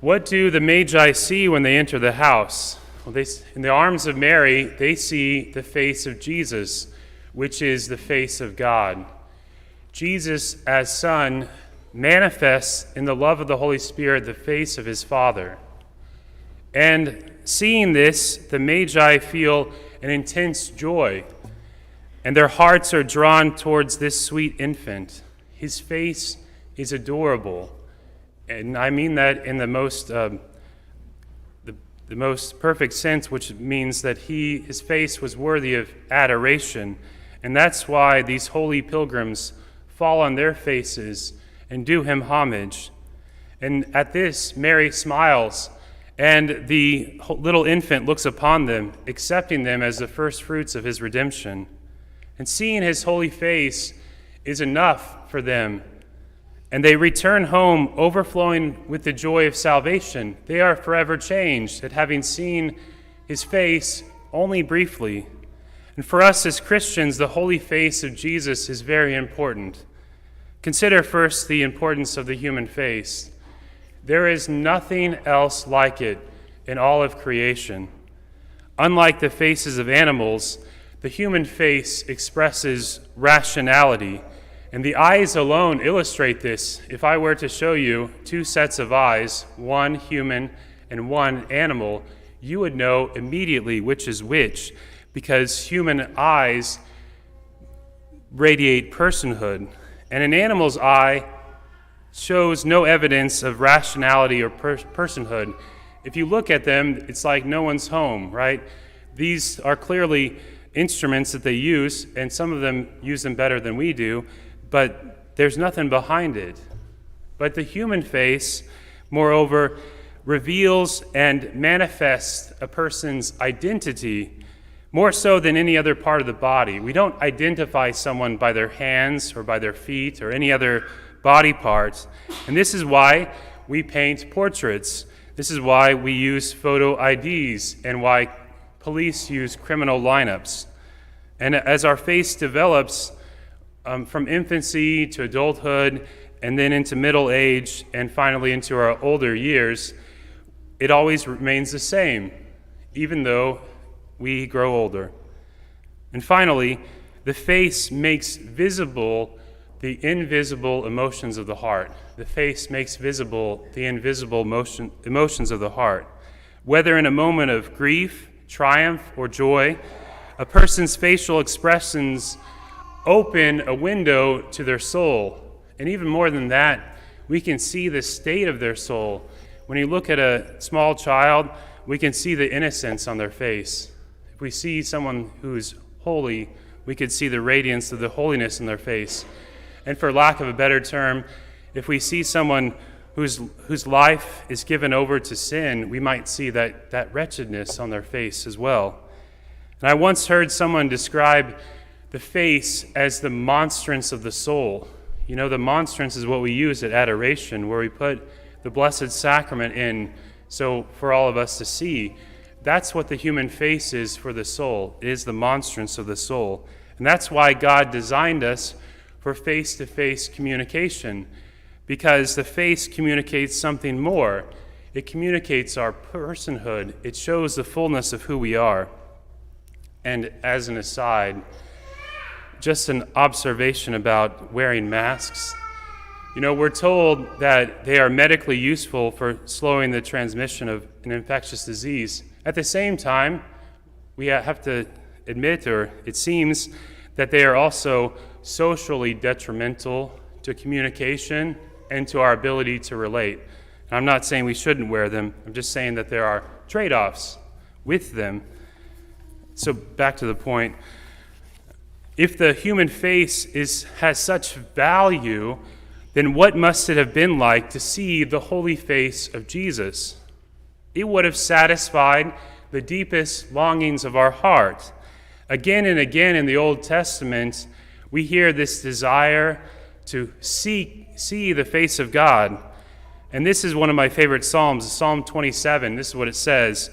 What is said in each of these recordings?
What do the Magi see when they enter the house? Well, in the arms of Mary, they see the face of Jesus, which is the face of God. Jesus, as Son, manifests in the love of the Holy Spirit the face of his Father. And seeing this, the Magi feel an intense joy, and their hearts are drawn towards this sweet infant. His face is adorable, and I mean that in the most perfect sense, which means that his face was worthy of adoration, and that's why these holy pilgrims fall on their faces and do him homage. And at this, Mary smiles, and the little infant looks upon them, accepting them as the first fruits of his redemption. And seeing his holy face is enough for them, and they return home overflowing with the joy of salvation. They are forever changed at having seen his face only briefly. And for us as Christians, the holy face of Jesus is very important. Consider first the importance of the human face. There is nothing else like it in all of creation. Unlike the faces of animals, the human face expresses rationality, and the eyes alone illustrate this. If I were to show you two sets of eyes, one human and one animal, you would know immediately which is which, because human eyes radiate personhood, and an animal's eye shows no evidence of rationality or personhood. If you look at them, it's like no one's home, right? These are clearly instruments that they use, and some of them use them better than we do, but there's nothing behind it. But the human face, moreover, reveals and manifests a person's identity more so than any other part of the body. We don't identify someone by their hands or by their feet or any other body parts. And this is why we paint portraits. This is why we use photo IDs and why police use criminal lineups. And as our face develops from infancy to adulthood and then into middle age and finally into our older years, it always remains the same, even though we grow older. And finally, the face makes visible the invisible emotions of the heart. The face makes visible the invisible emotions of the heart. Whether in a moment of grief, triumph, or joy, a person's facial expressions open a window to their soul. And even more than that, we can see the state of their soul. When you look at a small child, we can see the innocence on their face. If we see someone who's holy, we could see the radiance of the holiness in their face. And for lack of a better term, if we see someone whose life is given over to sin, we might see that wretchedness on their face as well. And I once heard someone describe the face as the monstrance of the soul. You know, the monstrance is what we use at adoration, where we put the Blessed Sacrament in so for all of us to see. That's what the human face is for the soul. It is the monstrance of the soul. And that's why God designed us for face-to-face communication, because the face communicates something more. It communicates our personhood. It shows the fullness of who we are. And as an aside, just an observation about wearing masks. You know, we're told that they are medically useful for slowing the transmission of an infectious disease. At the same time, we have to admit, or it seems, that they are also socially detrimental to communication and to our ability to relate. And I'm not saying we shouldn't wear them. I'm just saying that there are trade-offs with them. So back to the point. If the human face has such value, then what must it have been like to see the holy face of Jesus? It would have satisfied the deepest longings of our heart. Again and again in the Old Testament, we hear this desire to see the face of God. And this is one of my favorite Psalms, Psalm 27. This is what it says: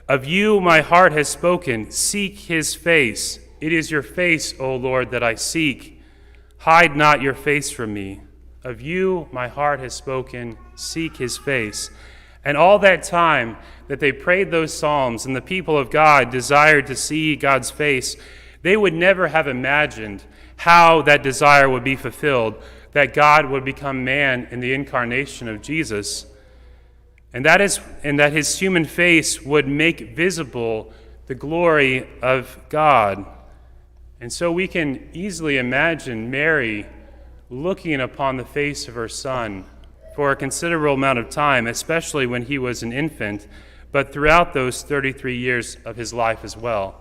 "Of you my heart has spoken, seek his face. It is your face, O Lord, that I seek. Hide not your face from me. Of you my heart has spoken, seek his face." And all that time that they prayed those psalms and the people of God desired to see God's face, they would never have imagined how that desire would be fulfilled, that God would become man in the incarnation of Jesus, and that his human face would make visible the glory of God. And so we can easily imagine Mary looking upon the face of her son for a considerable amount of time, especially when he was an infant, but throughout those 33 years of his life as well.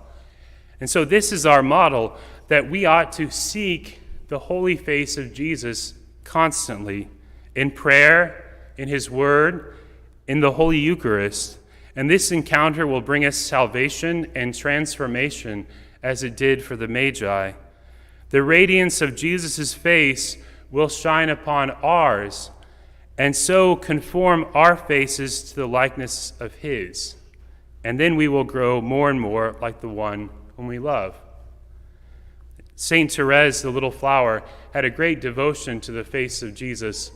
And so this is our model, that we ought to seek the holy face of Jesus constantly in prayer, in his word, in the Holy Eucharist. And this encounter will bring us salvation and transformation as it did for the Magi. The radiance of Jesus' face will shine upon ours and so conform our faces to the likeness of his. And then we will grow more and more like the one whom we love. Saint Therese, the little flower, had a great devotion to the face of Jesus.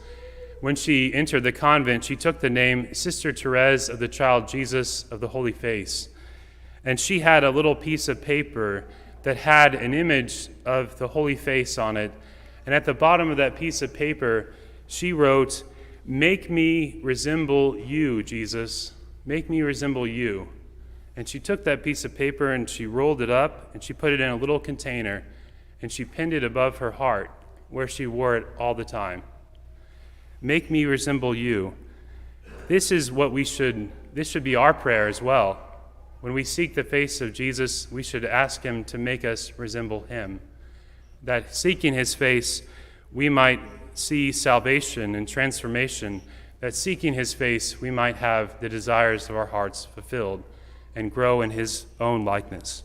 When she entered the convent, she took the name Sister Therese of the Child Jesus of the Holy Face. And she had a little piece of paper that had an image of the Holy Face on it. And at the bottom of that piece of paper, she wrote, "Make me resemble you, Jesus. Make me resemble you." And she took that piece of paper and she rolled it up and she put it in a little container and she pinned it above her heart where she wore it all the time. Make me resemble you. This should be our prayer as well. When we seek the face of Jesus, we should ask him to make us resemble him. That seeking his face, we might see salvation and transformation. That seeking his face, we might have the desires of our hearts fulfilled and grow in his own likeness.